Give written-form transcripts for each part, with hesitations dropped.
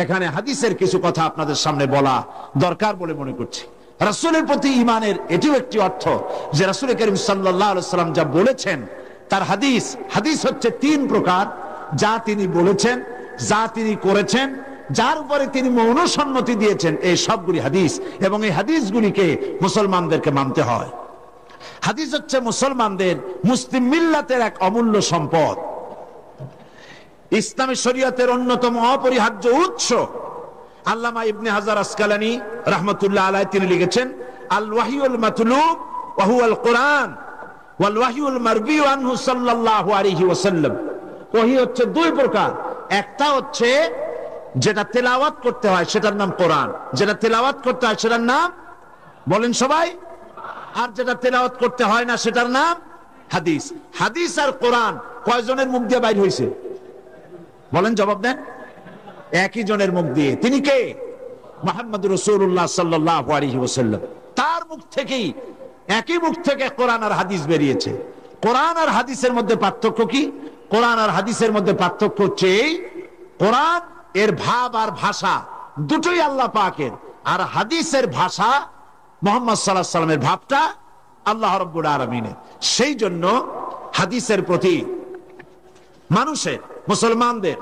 এখানে হাদিসের কিছু কথা আপনাদের সামনে বলা দরকার বলে মনে করছি। রাসূলের প্রতি ঈমানের এটিও একটি অর্থ যে রাসূল করিম সাল্লাল্লাহু আলাইহি ওয়াসাল্লাম যা বলেছেন তার হাদিস হচ্ছে তিন প্রকার: যা তিনি বলেছেন, যা তিনি করেছেন, যার উপরে তিনি মৌনসম্মতি দিয়েছেন, এই সবগুলি হাদিস। এবং এই হাদিসগুলিকে মুসলমানদেরকে মানতে হয়। হাদিস হচ্ছে মুসলমানদের, মুসলিম মিল্লাতের এক অমূল্য সম্পদ, ইসলামী শরীয়তের অন্যতম অপরিহার্য উৎস। আল্লামা ইবনে হাজার আসকালানী রাহমাতুল্লাহ আলাইহি তিনি লিখেছেন, আল ওয়াহিউল মাতলুব ওয়া হুয়াল কোরআন ওয়াল ওয়াহিউল মারবি আনহু সাল্লাল্লাহু আলাইহি ওয়াসাল্লাম। ওহী হচ্ছে দুই প্রকার, একটা হচ্ছে যেটা তেলাওয়াত করতে হয় সেটার নাম কোরআন, যেটা তেলাওয়াত করতে হয় সেটার নাম বলেন সবাই, আর যেটা তেলাওয়াত করতে হয় না সেটার নাম হাদিস। হাদিস আর কোরআন কয়জনের মুখ দিয়ে বাইর হয়েছে বলেন, জবাব দেন। একই জনের মুখ দিয়ে। তিনি কে? মুহাম্মদুর রাসূলুল্লাহ সাল্লাল্লাহু আলাইহি ওয়াসাল্লাম। তার মুখ থেকেই, একই মুখ থেকে কোরআন আর হাদিস বেরিয়েছে। কোরআন আর হাদিসের মধ্যে পার্থক্য কি? কোরআন আর হাদিসের মধ্যে পার্থক্য হচ্ছে এই, কোরআন এর ভাব আর ভাষা দুটোই আল্লাহ পাকের, আর হাদিসের ভাষা মুহাম্মদ সাল্লাল্লাহু আলাইহি ওয়াসাল্লামের ভাবটা আল্লাহ রাব্বুল আলামিনের। সেই জন্য হাদিসের প্রতি মানুষের, মুসলমানদের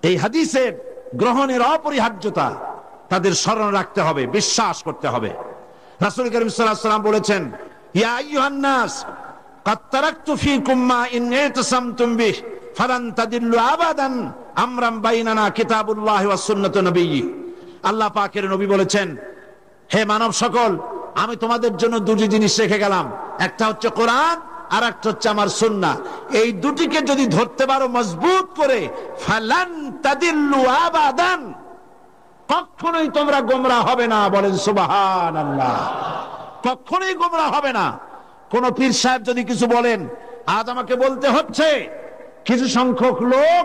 এই হাদিসের গ্রহণের অপরিহার্যতা তাদের স্মরণ রাখতে হবে, বিশ্বাস করতে হবে। রাসূল করিম সাল্লাল্লাহু আলাইহি ওয়াসাল্লাম বলেছেন, ইয়া আইয়ুহান নাস কাদ তারাকতু ফীকুম মা ইন ইতাসামতুম বিহি ফালান তাদিল্লু আবাদান আমরান বাইনানা কিতাবুল্লাহ ওয়া সুন্নাতু নবিয়্যি। আল্লাহ পাকের নবী বলেছেন, হে মানব সকল, আমি তোমাদের জন্য দুটি জিনিস রেখে গেলাম, একটা হচ্ছে কোরআন আর একটা হচ্ছে আমার সুন্নাহ। এই দুটিকে যদি ধরতে পারো মজবুত করে, ফালান তাদিল্লু আবাদান, কখনোই তোমরা গোমরাহ হবে না। বলেন সুবহানাল্লাহ। কখনোই গোমরাহ হবে না। কোন পীর সাহেব যদি কিছু বলেন, আজ আমাকে বলতে হচ্ছে কিছু সংখ্যক লোক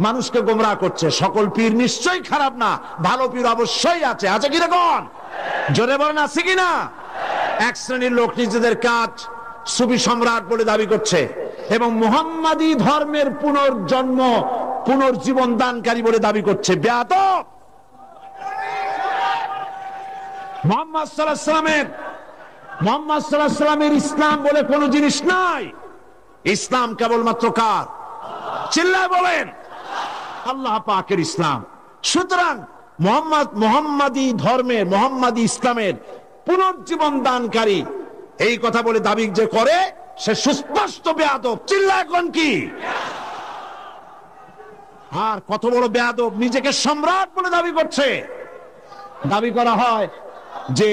মানুষকে গোমরাহ করছে। সকল পীর নিশ্চয়ই খারাপ না, ভালো পীর অবশ্যই আছে। আছে কি রকম? জোরে বলেন, আছে কিনা? এক শ্রেণীর লোক নিজেদের কাজ সুফি সম্রাট বলে দাবি করছে এবং মুহাম্মাদী ধর্মের পুনর্জীবন দানকারী বলে দাবি করছে। বেয়াদব! মুহাম্মদ সাল্লাল্লাহু আলাইহি ওয়াসাল্লামের ইসলাম বলে কোন জিনিস নাই। ইসলাম কেবলমাত্র কার? চিল্লায় বলেন, আল্লাহ পাকের ইসলাম। সুতরাং মুহাম্মাদী ধর্মের, মুহাম্মাদী ইসলামের পুনর্জীবন দানকারী এই কথা বলে দাবি যে করে, সে সুস্পষ্ট বেয়াদব। চিল্লায় কোন কি? আর কত বড় বেয়াদব, নিজেকে সম্রাট বলে দাবি করছে। দাবি করা হয় যে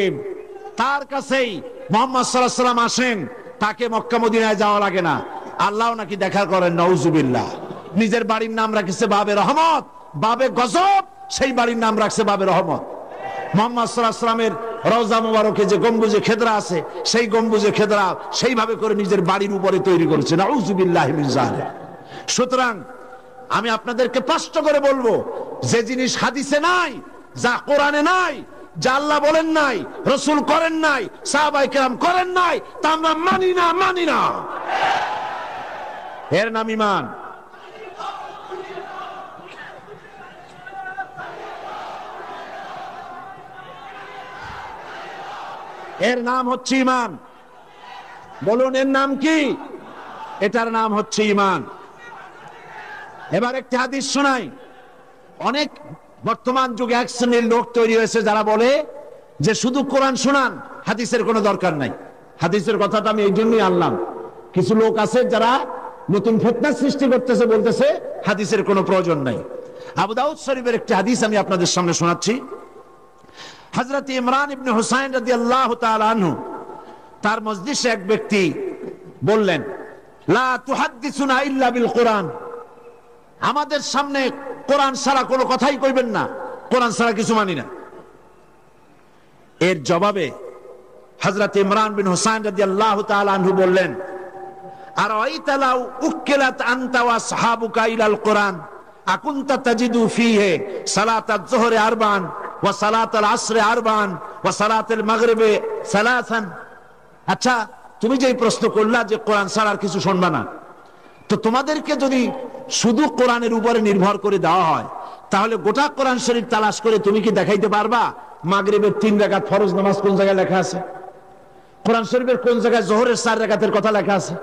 তার কাছেই মুহাম্মদ সাল্লাল্লাহু আলাইহি ওয়াসাল্লাম আসেন, তাকে মক্কা মদিনায় যাওয়া লাগে না, আল্লাহ নাকি দেখা করেন। নাউজুবিল্লাহ। নিজের বাড়ির নাম রাখছে বাবে রহমত, বাবে গজব, সেই বাড়ির নাম রাখছে বাবে রহমত। মুহাম্মদ সাল্লাল্লাহু আলাইহি ওয়াসাল্লামের রওজা মুবারকে যে গম্বুজে খেদরা আছে, সেই গম্বুজে খেদরা সেইভাবে করে নিজের বাড়ির উপরে তৈরি করেছে। নাউজুবিল্লাহি মিন যালিক। সুতরাং আমি আপনাদেরকে স্পষ্ট করে বলবো, যে জিনিস হাদিসে নাই, যা কোরআনে নাই, যা আল্লাহ বলেন নাই, রাসূল করেন নাই, সাহাবায়ে কেরাম করেন নাই, তা আমরা মানি না। এর নাম ঈমান। এর নাম হচ্ছে ঈমান। বলুন, এর নাম কি? এটার নাম হচ্ছে ঈমান। এবার একটি হাদিস শোনাই। অনেক বর্তমান যুগে এক শ্রেণীর লোক তৈরি হয়েছে যারা বলে যে শুধু কোরআন শোনান, হাদিসের কোনো দরকার নাই। হাদিসের কথাটা আমি এই জন্যই আনলাম, কিছু লোক আছে যারা নতুন ফিতনা সৃষ্টি করতেছে, বলতেছে হাদিসের কোনো প্রয়োজন নাই। আবু দাউদ শরীফের একটি হাদিস আমি আপনাদের সামনে শোনাচ্ছি। হযরত ইমরান ইবনে হুসাইন রাদিয়াল্লাহু তাআলা আনহু, তার মজলিসে এক ব্যক্তি বললেন, লা তুহাদ্দিসুনা ইল্লা বিল কোরআন, আমাদের সামনে কোরআন ছাড়া কোনো কথাই কইবেন না, কোরআন ছাড়া কিছু মানি না। এর জবাবে হযরত ইমরান বিন হুসাইন রাদিয়াল্লাহু তাআলা আনহু বললেন, আরাইতা লাউ উকিলাত আনতা ওয়া আসহাবুকা ইলাল কোরআন আকুনতা তাজিদু ফীহি সালাতাল যুহরি আরবান ওয়া সালাতাল আসরি আরবান ওয়া সালাতাল মাগরিবি সালাসান। আচ্ছা, তুমি যে প্রশ্ন করলা যে কোরআন ছাড়া আর কিছু শুনবা না, তো তোমাদেরকে যদি শুধু কোরআনের উপরে নির্ভর করে দেওয়া হয়, তাহলে গোটা কোরআন শরীফ তালাশ করে তুমি কি দেখাইতে পারবা মাগরিবের 3 রাকাত ফরজ নামাজ কোন জায়গায় লেখা আছে? কোরআন শরীফের কোন জায়গায় জোহরের 4 রাকাতের কথা লেখা আছে?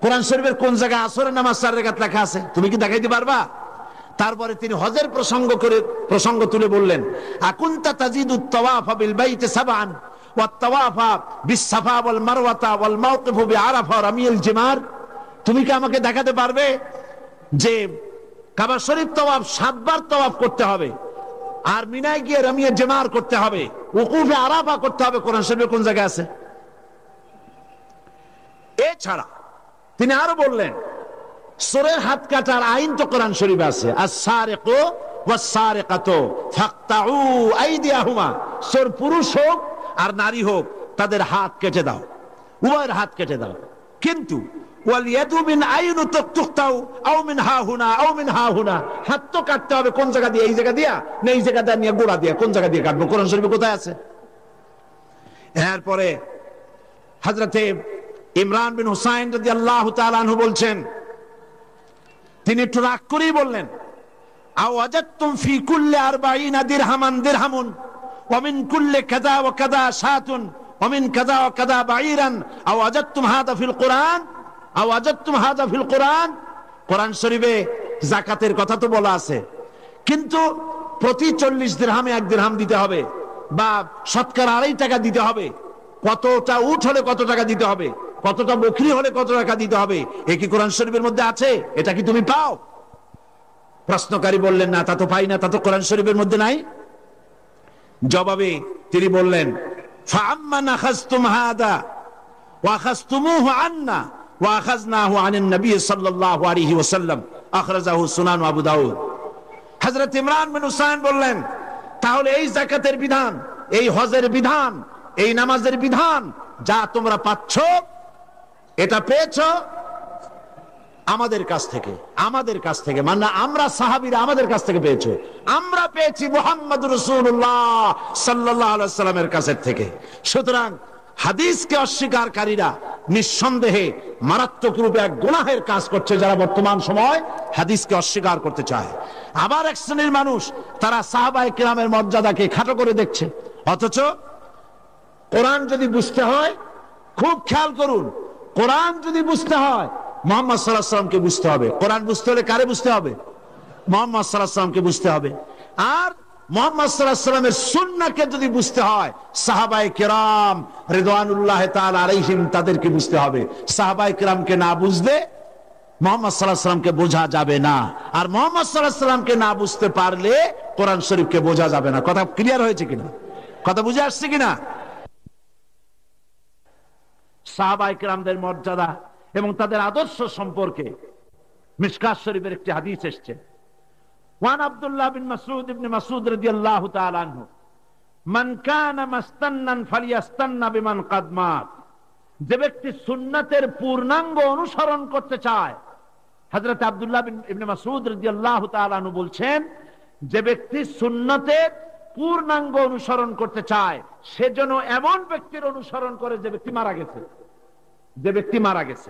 কোরআন শরীফের কোন জায়গায় আসরের নামাজ 4 রাকাত লেখা আছে? তুমি কি দেখাইতে পারবা? তারপরে তিনি হজের প্রসঙ্গ তুলে বললেন, আকুনতা তাজিদুত তাওয়াফা বিল বাইতি সাবআন ওয়াত তাওয়াফা বিস সাফা ওয়াল মারওয়াতা ওয়াল মাওকিফু বিআরাফা রামিয়াল জিমার। তুমি কি আমাকে দেখাতে পারবে যে কাবা শরীফ তাওয়াফ 7 বার তাওয়াফ করতে হবে, আর মিনায় গিয়ে রামিয়া জিমার করতে হবে, উকুফে আরাফা করতে হবে? কোরআন শরীফে কোন জায়গায় আছে? এছাড়া তিনি আরো বললেন, চোরের হাত কাটার আইন তো কোরআন শরীফে আছে, আস-সারিকু ওয়াস-সারিকাতু ফাকতাউ আইদিয়াহুমা। চোর পুরুষ হোক আর নারী হোক, তাদের হাত কেটে দাও, উভয়ের হাত কেটে দাও। কিন্তু ওয়াল ইয়াদু মিন আইনু তুকতাউ আও মিন হাহুনা আও মিন হাহুনা। হাত তো কাটতে হবে কোন জায়গা দিয়ে? এই জায়গা দিয়া না এই জায়গাটা নিয়ে গোড়া দিয়া? কোন জায়গা দিয়ে কাটবো? কোরআন শরীফে কোথায় আছে? এরপরে হযরতে ইমরান বিন হুসাইন রাদিয়াল্লাহু তাআলা আনহু বলছেন, তিনি একটু রাগ করেই বললেন, আও ওয়াজাদতুম ফি কুল্লি 40 দিরহামান দিরহামুন ওয়া মিন কুল্লি কাযা ওয়া কাযা শাতুন ওয়া মিন কাযা ওয়া কাযা বাঈরান আও ওয়াজাদতুম হাযা ফিল কুরআন আও ওয়াজাদতুম হাযা ফিল কুরআন। কোরআন শরীফে যাকাতের কথা তো বলা আছে, কিন্তু প্রতি 40 দিরহামে 1 দিরহাম দিতে হবে, বা শতকরা 2.5 টাকা দিতে হবে। কতটা উট হলে কত টাকা দিতে হবে, কতটা বকরি হলে কত টাকা দিতে হবে, এ কি কোরআন শরীফের মধ্যে আছে? এটা কি তুমি পাও? প্রশ্নকারী বললেন, না তা তো পাই না, তা তো কোরআন শরীফের মধ্যে নাই। জবাবে তিনি বললেন, ফাআম্মান আখাযতুম হাদা ওয়া আখাযতুমুহু আন্না ওয়া আখাযনাহু আনিন নবী সাল্লাল্লাহু আলাইহি ওয়াসাল্লাম আখরাজাহু সুনান আবু দাউদ। হযরত ইমরান বিন হুসাইন বললেন, তাহলে এই যাকাতের বিধান, এই হজের বিধান, এই নামাজের বিধান যা তোমরা পাচ্ছ, এটা পেয়েছো আমাদের কাছ থেকে, মানে আমরা সাহাবীরা আমাদের কাছ থেকে পেয়েছো। আমরা পেয়েছি মুহাম্মদ রাসূলুল্লাহ সাল্লাল্লাহু আলাইহি ওয়াসাল্লামের কাছ থেকে। সুতরাং হাদিসকে অস্বীকারীরা নিঃসন্দেহে মারাত্মক রূপে এক গুনাহের কাজ করছে, যারা বর্তমান সময় হাদিসকে অস্বীকার করতে চায়। আবার এক শ্রেণীর মানুষ, তারা সাহাবায়ে কেরামের মর্যাদাকে খাটো করে দেখছে। অথচ কোরআন যদি বুঝতে হয়, খুব খেয়াল করুন, কোরআন যদি বুঝতে হয় মুহাম্মদ সাল্লাল্লাহু আলাইহি ওয়াসাল্লামকে বুঝতে হবে। কোরআন বুঝতে হলে কারে বুঝতে হবে? মুহাম্মদ সাল্লাল্লাহু আলাইহি ওয়াসাল্লামকে বুঝতে হবে। আর মুহাম্মদ সাল্লাল্লাহু আলাইহি ওয়াসাল্লামের সুন্নাহকে যদি বুঝতে হয়, সাহাবায়ে কেরাম রিদওয়ানুল্লাহি তাআলা আলাইহিম তাদেরকে বুঝতে হবে। সাহাবায়ে কেরামকে না বুঝলে মুহাম্মদ সাল্লাল্লাহু আলাইহি ওয়াসাল্লামকে বোঝা যাবে না, আর মুহাম্মদ সাল্লাল্লাহু আলাইহি ওয়াসাল্লামকে না বুঝতে পারলে কোরআন শরীফকে বোঝা যাবে না। কথা ক্লিয়ার হয়েছে কিনা? কথা বুঝে আসছে কিনা? সাহাবায়ে কেরামদের মর্যাদা এবং তাদের আদর্শ সম্পর্কে মিশকাত শরীফের একটি হাদিস এসেছে। ওয়ান আব্দুল্লাহ বিন মাসউদ ইবনে মাসউদ রাদিয়াল্লাহু তাআলা আনহু, মান কানা মাস্তান্নান ফালিয়াস্তান্না বিমান কাদ মাত। যে ব্যক্তি সুন্নাতের পূর্ণাঙ্গ অনুসরণ করতে চায়, হযরত আব্দুল্লাহ বিন ইবনে মাসউদ রাদিয়াল্লাহু তাআলা আনহু বলছেন, যে ব্যক্তি সুন্নাতের পূর্ণাঙ্গ অনুসরণ করতে চায়, সে যেন এমন ব্যক্তির অনুসরণ করে যে ব্যক্তি মারা গেছে,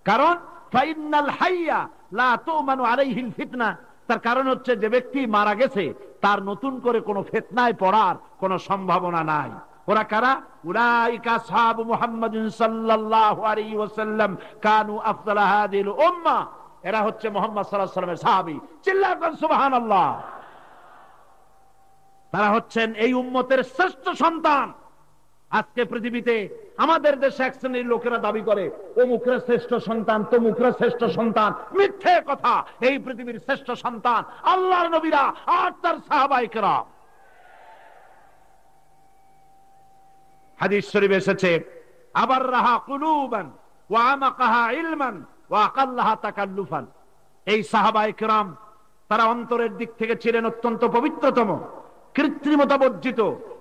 কারণ ফাইনাল হাইয়া লা তুমানু আলাইহিল ফিতনা। তার কারণ হচ্ছে, যে ব্যক্তি মারা গেছে তার নতুন করে কোনো ফিতনায় পড়ার কোনো সম্ভাবনা নাই। ওরা কারা? উলাইকা আসহাবু মুহাম্মাদিন সাল্লাল্লাহু আলাইহি ওয়াসাল্লাম কানু আফদালা হাযিল উম্মাহ। এরা হচ্ছে মুহাম্মদ সাল্লাল্লাহু আলাইহি ওয়াসাল্লামের সাহাবী। চিল্লায় বলেন সুবহানাল্লাহ। তারা হচ্ছেন এই উম্মতের শ্রেষ্ঠ সন্তান। আজকে পৃথিবীতে আমাদের দেশে এক শ্রেণীর লোকেরা দাবি করে, অমুকরা শ্রেষ্ঠ সন্তান, তমুকরা শ্রেষ্ঠ সন্তান। মিথ্যে কথা। এই পৃথিবীর শ্রেষ্ঠ সন্তান আল্লাহর নবীরা আর তার সাহাবায়ে কেরাম। হাদিস শরীফে এসেছে, আবার রাহা কুলুবান ওয়া আমাকাহা ইলমান ওয়া আকাল্লাহা তাকাল্লুফান। এই সাহাবায়ে কেরাম, তারা অন্তরের দিক থেকে ছিলেন অত্যন্ত পবিত্রতম, কৃত্রিমতা বর্জিত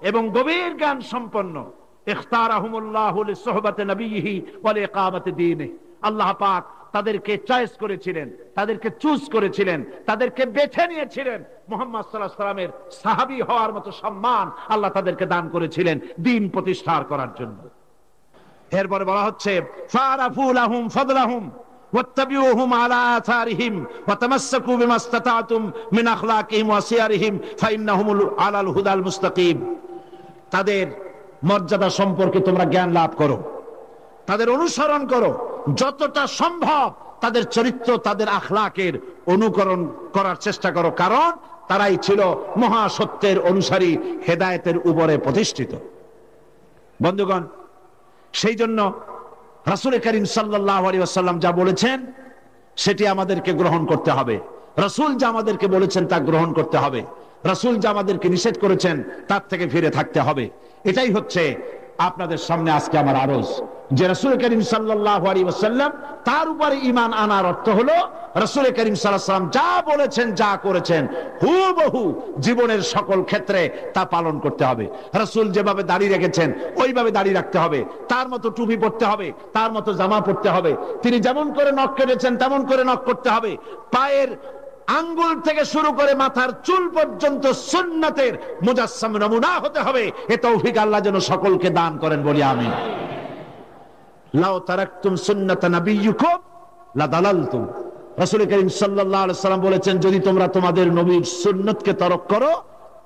এবং গভীর জ্ঞান সম্পন্ন। ইখতারাহুমুল্লাহু লিসুহবাতি নবিয়িহি ওয়া লিইকামাতি দীনিহি। আল্লাহ পাক তাদেরকে চয়েস করেছিলেন, তাদেরকে চুজ করেছিলেন, তাদেরকে বেছে নিয়েছিলেন। মুহাম্মদ সাল্লাল্লাহু আলাইহি ওয়াসাল্লামের সাহাবী হওয়ার মতো সম্মান আল্লাহ তাদেরকে দান করেছিলেন দ্বীন প্রতিষ্ঠা করার জন্য। এরপরে বলা হচ্ছে, ফারাফু লাহুম ফাদলাহুম ওয়াত্তাবিউহুম আলা আথারিহিম ওয়া তামাসসাকু বিমা ইসতাতা'তুম মিন আখলাকিহিম ওয়া সিয়ারিহিম ফাইন্নাহুম আলাল হুদাল মুস্তাকিম। তাদের মর্যাদা সম্পর্কে তোমরা জ্ঞান লাভ করো, তাদের অনুসরণ করো, যতটা সম্ভব তাদের চরিত্র, তাদের আখলাকের অনুকরণ করার চেষ্টা করো, কারণ তারাই ছিল মহাসত্যের অনুসারী, হেদায়েতের উপরে প্রতিষ্ঠিত। বন্ধুগণ, সেই জন্য রাসূল করিম সাল্লাল্লাহু আলাইহি ওয়াসাল্লাম যা বলেছেন সেটি আমাদেরকে গ্রহণ করতে হবে। রাসূল যা আমাদেরকে বলেছেন তা গ্রহণ করতে হবে। রাসূল যা আমাদেরকে নিষেধ করেছেন তার থেকে ফিরে থাকতে হবে। এটাই হচ্ছে আপনাদের সামনে আজকে আমার আরজ, যে রাসূল করিম সাল্লাল্লাহু আলাইহি ওয়াসাল্লাম তার উপরে ঈমান আনার অর্থ হলো রাসূল করিম সাল্লাল্লাহু আলাইহি ওয়াসাল্লাম যা বলেছেন, যা করেছেন হুবহু জীবনের সকল ক্ষেত্রে তা পালন করতে হবে। রাসূল যেভাবে দাড়ি রেখেছেন ওইভাবে দাড়ি রাখতে হবে, তার মতো টুপি পরতে হবে, তার মতো জামা পরতে হবে, তিনি যেমন করে নখ কেটেছেন তেমন করে নখ করতে হবে, পায়ের আঙ্গুল থেকে শুরু করে মাথার চুল পর্যন্ত সুন্নাতের মুজাসসাম নমুনা হতে হবে। এ তৌফিক আল্লাহ যেন সকলকে দান করেন, বলি আমিন। লাউ তারাকতুম সুন্নাতা নাবিয়্যিকুম লাদালালতুম। রাসূল করিম সাল্লাল্লাহু আলাইহি ওয়াসাল্লাম বলেছেন, যদি তোমরা তোমাদের নবীর সুন্নতকে তরক করো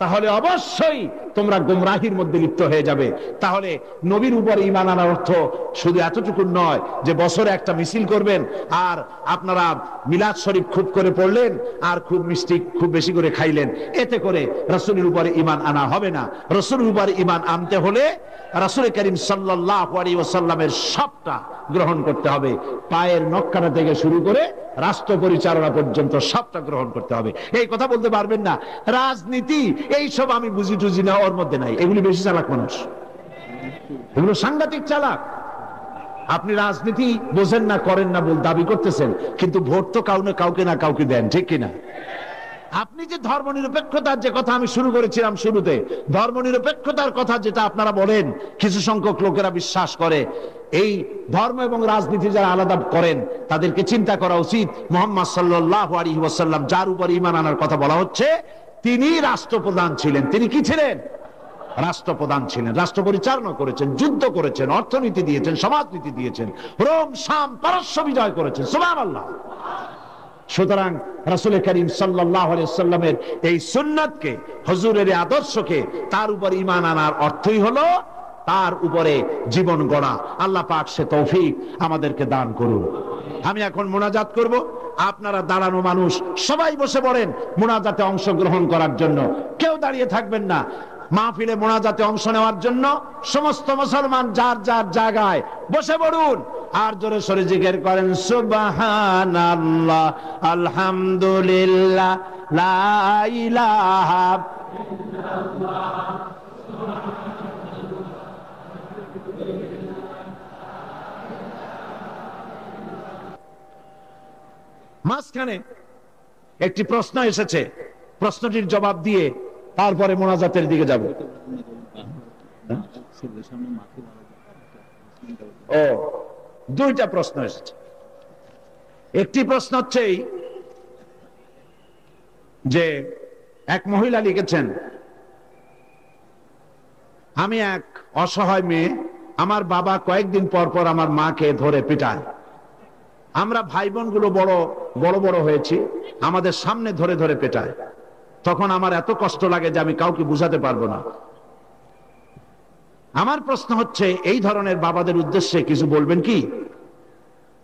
তাহলে অবশ্যই তোমরা গোমরাহির মধ্যে লিপ্ত হয়ে যাবে। তাহলে নবীর উপর ঈমান আনার অর্থ শুধু এতটুকু নয় যে বছরে একটা মিছিল করবেন আর আপনারা মিলাদ শরীফ খুব করে পড়লেন আর খুব মিষ্টি খুব বেশি করে খাইলেন, এতে করে রাসূলের উপরে ঈমান আনা হবে না। রাসূলের উপরে ঈমান আনতে হলে রাসূল করিম সাল্লাল্লাহু আলাইহি ওয়াসাল্লামের সবটা গ্রহণ করতে হবে, পায়ের নখ কাটা থেকে শুরু করে রাষ্ট্র পরিচালনা পর্যন্ত সবটা গ্রহণ করতে হবে। এই কথা বলতে পারবেন না রাজনীতি এইসব আমি বুঝি টুঝি না, ওর মধ্যে নাই। এগুলি বেশি চালাক মানুষ, এগুলো সাংঘাতিক চালাক। আপনি রাজনীতি বোঝেন না, করেন না বল দাবি করতেছেন, কিন্তু ভোট তো কাউকে না কাউকে দেন, ঠিক কিনা? আপনি যে ধর্মনিরপেক্ষতার যে কথা আমি শুরু করেছিলাম শুরুতে, ধর্মনিরপেক্ষতার কথা যেটা আপনারা বলেন, কিছু সংখ্যক লোকেরা বিশ্বাস করে, এই ধর্ম এবং রাজনীতি যারা আলাদা করেন তাদেরকে চিন্তা করা উচিত। মুহাম্মদ সাল্লাল্লাহু আলাইহি ওয়াসাল্লাম যার উপর ঈমান আনার কথা বলা হচ্ছে, তিনি রাষ্ট্রপ্রধান ছিলেন। তিনি কি ছিলেন? রাষ্ট্রপ্রধান ছিলেন, রাষ্ট্র পরিচালনা করেছেন, যুদ্ধ করেছেন, অর্থনীতি দিয়েছেন, সমাজনীতি দিয়েছেন, রোম শাম পারস্য বিজয় করেছেন। সুবহানাল্লাহ। সুতরাং রাসূল করিম সাল্লাল্লাহু আলাইহি ওয়াসাল্লামের এই সুন্নাতকে, হুজুরের আদর্শকে, তার উপর ঈমান আনার অর্থই হলো তার উপরে জীবন গড়া। আল্লাহ পাক সে তৌফিক আমাদেরকে দান করুন। আমি এখন মোনাজাত করব, আপনারা দাঁড়ানো মানুষ সবাই বসে পড়েন মোনাজাতে অংশগ্রহণ করার জন্য, কেউ দাঁড়িয়ে থাকবেন না। মাহফিলে মোনাজাতে অংশ নেওয়ার জন্য সমস্ত মুসলমান যার যার জায়গায় বসে পড়ুন আর জোরে সরে জিকির করেন সুবহানাল্লাহ, আলহামদুলিল্লাহ, লা ইলাহা ইল্লাল্লাহ। মাঝখানে একটি প্রশ্ন এসেছে, প্রশ্নটির জবাব দিয়ে তারপরে মোনাজাতের দিকে যাব। ও, দুইটা প্রশ্ন এসেছে। একটি প্রশ্ন হচ্ছে যে এক মহিলা লিখেছেন, আমি এক অসহায় মেয়ে, আমার বাবা কয়েকদিন পর পর আমার মাকে ধরে পিটায়। আমরা ভাই বোন গুলো বড় বড় হয়েছি, আমাদের সামনে ধরে ধরে পেটায়। তখন আমার এত কষ্ট লাগে যে আমি কাউকে বুঝাতে পারবো না। আমার প্রশ্ন হচ্ছে, এই ধরনের বাবাদের উদ্দেশ্যে কিছু বলবেন কি?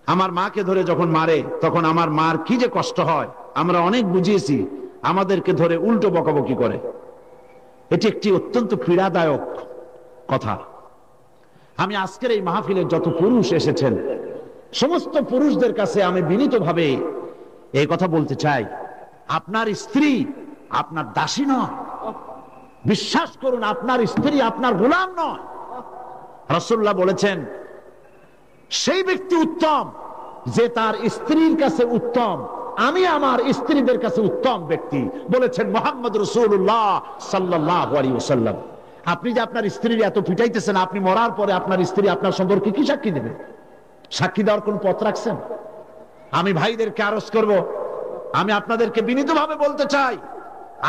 আমার মাকে ধরে যখন মারে তখন আমার মার কি যে কষ্ট হয়, আমরা অনেক বুঝিয়েছি, আমাদেরকে ধরে উল্টো বকাবকি করে। এটি একটি অত্যন্ত পীড়াদায়ক কথা। আমি আজকের এই মাহফিলে যত পুরুষ এসেছেন সমস্ত পুরুষদের কাছে আমি বিনীতভাবে এই কথা বলতে চাই, আপনার স্ত্রী আপনার দাসী নয়। বিশ্বাস করুন, আপনার স্ত্রী আপনার গোলাম নয়। রাসূলুল্লাহ বলেছেন, সেই ব্যক্তি উত্তম যে তার স্ত্রীর কাছে উত্তম। আমি আমার স্ত্রীদের কাছে উত্তম ব্যক্তি, বলেছেন মুহাম্মদ রাসূলুল্লাহ সাল্লাল্লাহু আলাইহি ওয়াসাল্লাম। আপনি যে আপনার স্ত্রীর এত পিটাইতেছেন, আপনি মরার পরে আপনার স্ত্রী আপনার সম্পর্কে কি সাক্ষী দেবে? সাক্ষী দেওয়ার কোন পথ রাখছেন? আমি ভাইদেরকে আরজ করব, আমি আপনাদেরকে বিনীতভাবে বলতে চাই,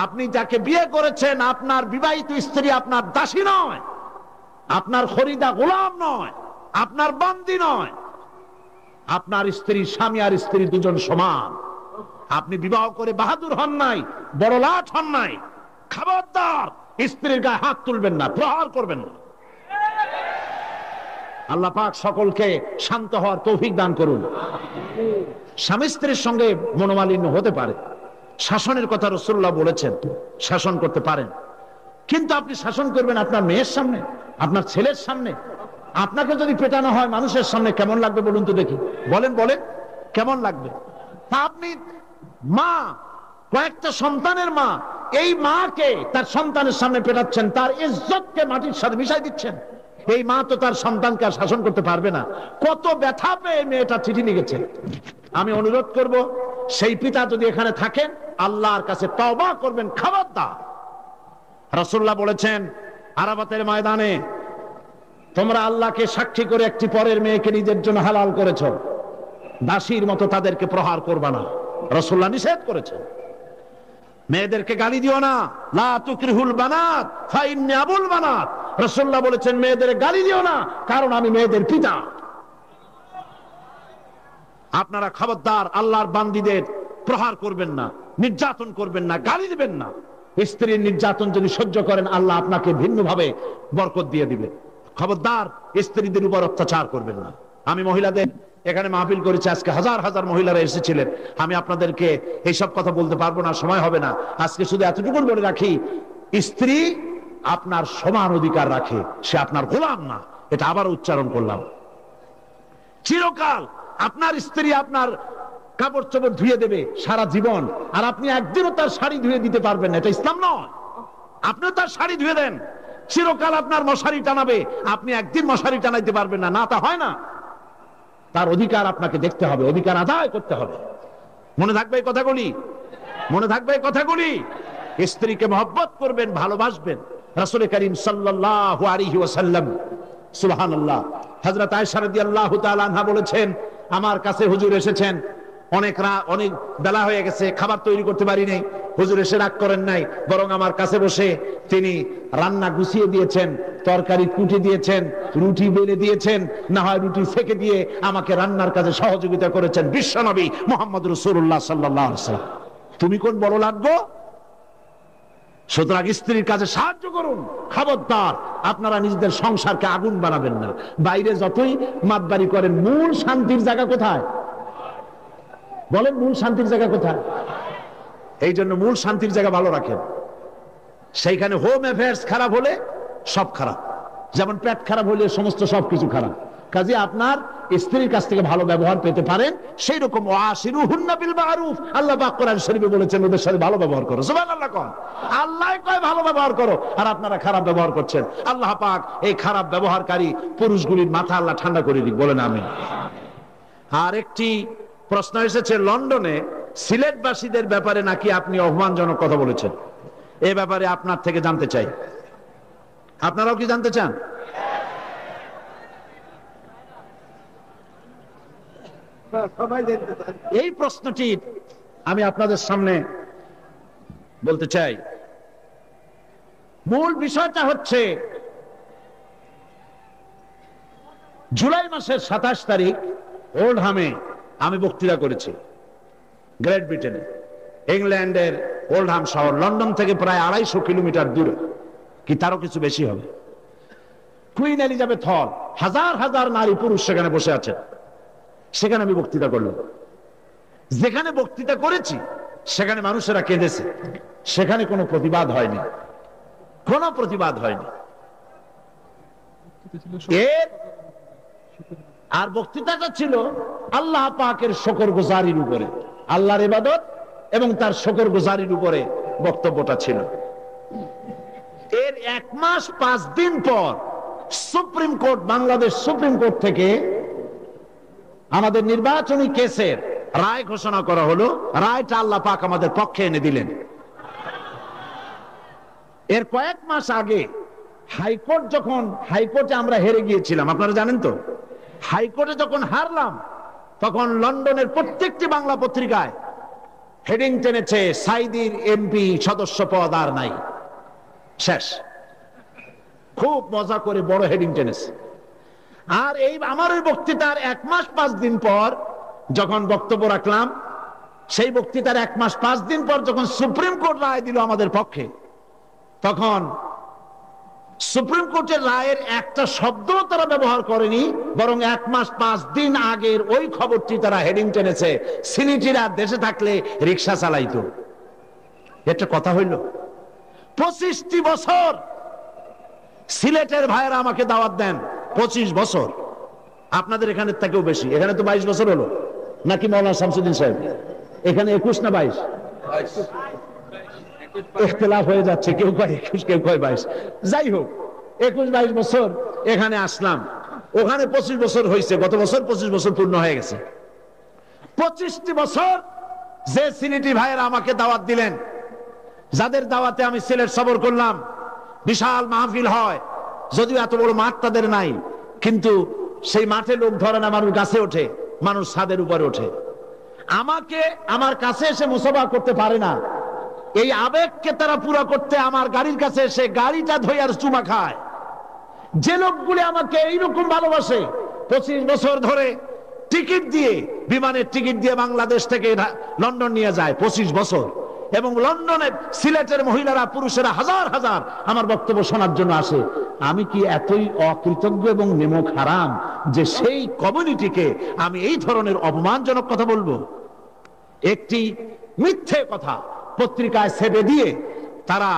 আপনি যাকে বিয়ে করেছেন আপনার বিবাহিত স্ত্রী আপনার দাসী নয়, আপনার খরিদা গোলাম নয়, আপনার বান্দি নয়। আপনার স্ত্রী, স্বামী আর স্ত্রী দুজন সমান। আপনি বিবাহ করে বাহাদুর হন নাই, বড় লাট হন নাই। খবরদার স্ত্রীর গায়ে হাত তুলবেন না, প্রহার করবেন না। আল্লাহ পাক সকলকে শান্ত হওয়ার তৌফিক দান করুন। স্বামী স্ত্রীর সঙ্গে মনোমালিন্য হতে পারে, শাসনের কথা রাসূলুল্লাহ বলেছেন, শাসন করতে পারেন। কিন্তু আপনি শাসন করবেন আপনার মেয়ের সামনে, আপনার ছেলের সামনে। আপনাকে যদি পেটানো হয় মানুষের সামনে, কেমন লাগবে বলুন তো দেখি? বলেন বলেন, কেমন লাগবে? তা আপনি মা, কয়েকটা সন্তানের মা, এই মাকে তার সন্তানের সামনে পেটাচ্ছেন, তার ইজ্জতকে মাটির সাথে মিশাই দিচ্ছেন। এই মা তো তার সন্তানকে আর শাসন করতে পারবে না। কত ব্যথা পেয়ে মেয়েটা চিঠি লিখেছে। আমি অনুরোধ করব, সেই পিতা যদি এখানে থাকেন, আল্লাহর কাছে তওবা করবেন, খবরদার। রাসূলুল্লাহ বলেছেন আরাফাতের ময়দানে, তোমরা আল্লাহকে সাক্ষী করে একটি পরের মেয়েকে নিজের জন্য হালাল করেছো, দাসীর মতো তাদেরকে প্রহার করবা না। রাসূলুল্লাহ নিষেধ করেছেন। মেয়েদেরকে গালি দিও না, লা তুকরিহুল বানাত ফাইন্নী আবুল বানাত। রাসূলুল্লাহ বলেছেন মেয়েদের গালি দিও না, কারণ আমি মেয়েদের পিতা। আপনারা খবরদার আল্লাহর বান্দীদের প্রহার করবেন না, নির্যাতন করবেন না, গালি দিবেন না। স্ত্রীর নির্যাতন যদি সহ্য করেন, আল্লাহ আপনাকে ভিন্নভাবে বরকত দিয়ে দিবে। খবরদার স্ত্রীদের উপর অত্যাচার করবেন না। আমি মহিলাদের এখানে মাহফিল করেছি, আজকে হাজার হাজার মহিলারা এসেছিলেন। আমি আপনাদেরকে এইসব কথা বলতে পারবো না, সময় হবে না। আজকে শুধু এতটুকু বলে রাখি, স্ত্রী আপনার সমান অধিকার রাখে, সে আপনার গোলাম না। এটা আবার উচ্চারণ করলাম। চিরকাল আপনার স্ত্রী আপনার কাপড় চোপড় ধুয়ে দেবে সারা জীবন, আর আপনি একদিনও তার শাড়ি ধুয়ে দিতে পারবেন না। এটা ইসলাম নয়। আপনি তার শাড়ি ধুয়ে দেন, চিরকাল আপনার মশারি টানাবে, আপনি একদিন মশারি টানাইতে পারবেন না। না, তা হয় না। তার অধিকার আপনাকে দেখতে হবে, অধিকার আদায় করতে হবে। মনে থাকবে এই কথাগুলি, মনে থাকবে এই কথাগুলি। স্ত্রীকে মহব্বত করবেন, ভালোবাসবেন। রাসূল করিম সাল্লাল্লাহু আলাইহি ওয়াসাল্লাম, সুবহানাল্লাহ, হযরত আয়েশা রাদিয়াল্লাহু তাআলা আনহা বলেছেন, আমার কাছে হুজুর এসেছেন, অনেক বেলা হয়ে গেছে, খাবার তৈরি করতে পারি নাই। হুজুর এসে রাগ করেন নাই, বরং আমার কাছে বসে তিনি রান্না গুছিয়ে দিয়েছেন, তরকারি কুটে দিয়েছেন, রুটি বেলে দিয়েছেন, না হয় রুটি সেকে দিয়ে আমাকে রান্নার কাজে সহযোগিতা করেছেন। বিশ্বনবী মুহাম্মদ রাসূলুল্লাহ সাল্লাল্লাহু আলাইহি ওয়াসাল্লাম। তুমি কোন বড় লাগবো? সুতরাং স্ত্রীর কাজে সাহায্য করুন। খবরদার আপনারা নিজেদের সংসারকে আগুন বানাবেন না। বাইরে যতই মাতবাড়ি করেন, মূল শান্তির জায়গা কোথায়? বলেন, মূল শান্তির জায়গা কোথায়? এই জন্য মূল শান্তির জায়গা ভালো রাখেন। সেইখানে হোম অ্যাফেয়ার্স খারাপ হলে সব খারাপ। যেমন পেট খারাপ হলে সমস্ত সবকিছু খারাপ। কাজে আপনার স্ত্রীর কাছ থেকে ভালো ব্যবহার পেতে পারেন, সেই রকম ওয়াশিরুহুন্না বিল মারুফ, আল্লাহ পাক কোরআন শরীফে বলেছেন ওদের সাথে ভালো ব্যবহার করো। সুবহানাল্লাহ কোন আল্লাহ কয় ভালো ব্যবহার করো, আর আপনারা খারাপ ব্যবহার করছেন। আল্লাহ পাক এই খারাপ ব্যবহারকারী পুরুষগুলির মাথা আল্লাহ ঠান্ডা করে দিক, বলেন আমিন। আর একটি প্রশ্ন এসেছে, লন্ডনে সিলেটবাসীদের ব্যাপারে নাকি আপনি অপমানজনক কথা বলেছেন। এ ব্যাপারে আপনার থেকে জানতে চাই। আপনারাও কি জানতে চান? এই প্রশ্নটি আমি আপনাদের সামনে বলতে চাই। মূল বিষয়টা হচ্ছে, জুলাই মাসের 27 তারিখ ওল্ডহামে আমি বক্তৃতা করেছি। গ্রেট ব্রিটেনে, ইংল্যান্ডের ওল্ডহাম শহর লন্ডন থেকে প্রায় 250 কিলোমিটার দূরে, কি তারও কিছু বেশি হবে। কুইন এলিজাবেথ হল, হাজার হাজার নারী পুরুষ সেখানে বসে আছেন। সেখানে আমি বক্তৃতা করলাম। যেখানে বক্তৃতা করেছি সেখানে মানুষেরা কেঁদেছে, সেখানে কোনো প্রতিবাদ হয়নি, কোনো প্রতিবাদ হয়নি। আর বক্তৃতাটা ছিল আল্লাহ পাকের শুকরগুজারির উপরে, আল্লাহর ইবাদত এবং তার শুকরগুজারির উপরে বক্তব্যটা ছিল। এর 1 মাস 5 দিন পর supreme court, Bangladesh supreme court থেকে আমাদের নির্বাচনী কেসের রায় ঘোষণা করা হলো। রায়টা আল্লাহ পাক আমাদের পক্ষে এনে দিলেন। এর কয়েক মাস আগে হাইকোর্ট, যখন হাইকোর্টে আমরা হেরে গিয়েছিলাম, আপনারা জানেন তো, হাইকোর্টে যখন হারলাম তখন লন্ডনের প্রত্যেকটি বাংলা পত্রিকায় হেডিং টেনেছে, সাইদির এমপি সদস্য পদ আর নাই, শেষ। খুব মজা করে বড় হেডিং টেনেছে। আর এই আমার ওই বক্তৃতার 1 মাস 5 দিন পর যখন বক্তব্য রাখলাম, সেই বক্তৃতার 1 মাস 5 দিন পর যখন সুপ্রিম কোর্ট রায় দিল আমাদের পক্ষে, তখন সুপ্রিম কোর্টের রায়ের একটা শব্দ তারা ব্যবহার করেনি, বরং 1 মাস 5 দিন আগের ওই খবরটি তারা হেডিং টেনেছে, সিনিটিরা দেশে থাকলে রিক্সা চালাইতো। এটা কথা হইল? 25টি বছর সিলেটের ভাইয়েরা আমাকে দাওয়াত দেন, 25 বছর। আপনাদের এখানের থেকেও বেশি, এখানে তো 22 বছর হলো নাকি মৌলানা শামসুদ্দিন সাহেব? এখানে 21 না 22? ইখতিলাফ হয়ে যাচ্ছে, কেউ কয় 21 কেউ কয় 22। যাই হোক, 21-22 বছর এখানে আসলাম। ওখানে 25 বছর হয়েছে, গত বছর 25 বছর পূর্ণ হয়ে গেছে। 25টি বছর যে সিলেটি ভাইয়েরা আমাকে দাওয়াত দিলেন, যাদের দাওয়াতে আমি সিলেট সফর করলাম, বিশাল মাহফিল হয়, যদিও এত বড় মাঠ তাদের নাই, কিন্তু সেই মাঠে লোক ধরে না, মানুষ গাছে ওঠে, মানুষ ছাদের উপরে ওঠে। আমাকে আমার কাছে এসে মুসাফা করতে পারে না, এই আবেগকে তারা পুরো করতে আমার গাড়ির কাছে এসে গাড়িটা ধরে আর চুমা খায়। যে লোকগুলি আমাকে এইরকম ভালোবাসে, 25 বছর ধরে টিকিট দিয়ে, বিমানের টিকিট দিয়ে বাংলাদেশ থেকে লন্ডন নিয়ে যায় 25 বছর, এবং লন্ডনে সিলেটের মহিলারা পুরুষেরা হাজার হাজার আমার বক্তব্য শোনার জন্য আসে। আমি কি এতই অকৃতজ্ঞ এবং নেমক হারাম যে সেই কমিউনিটিকে আমি এই ধরনের অপমানজনক কথা বলবো? একটি মিথ্যে কথা পত্রিকায় ছেপে দিয়ে তারা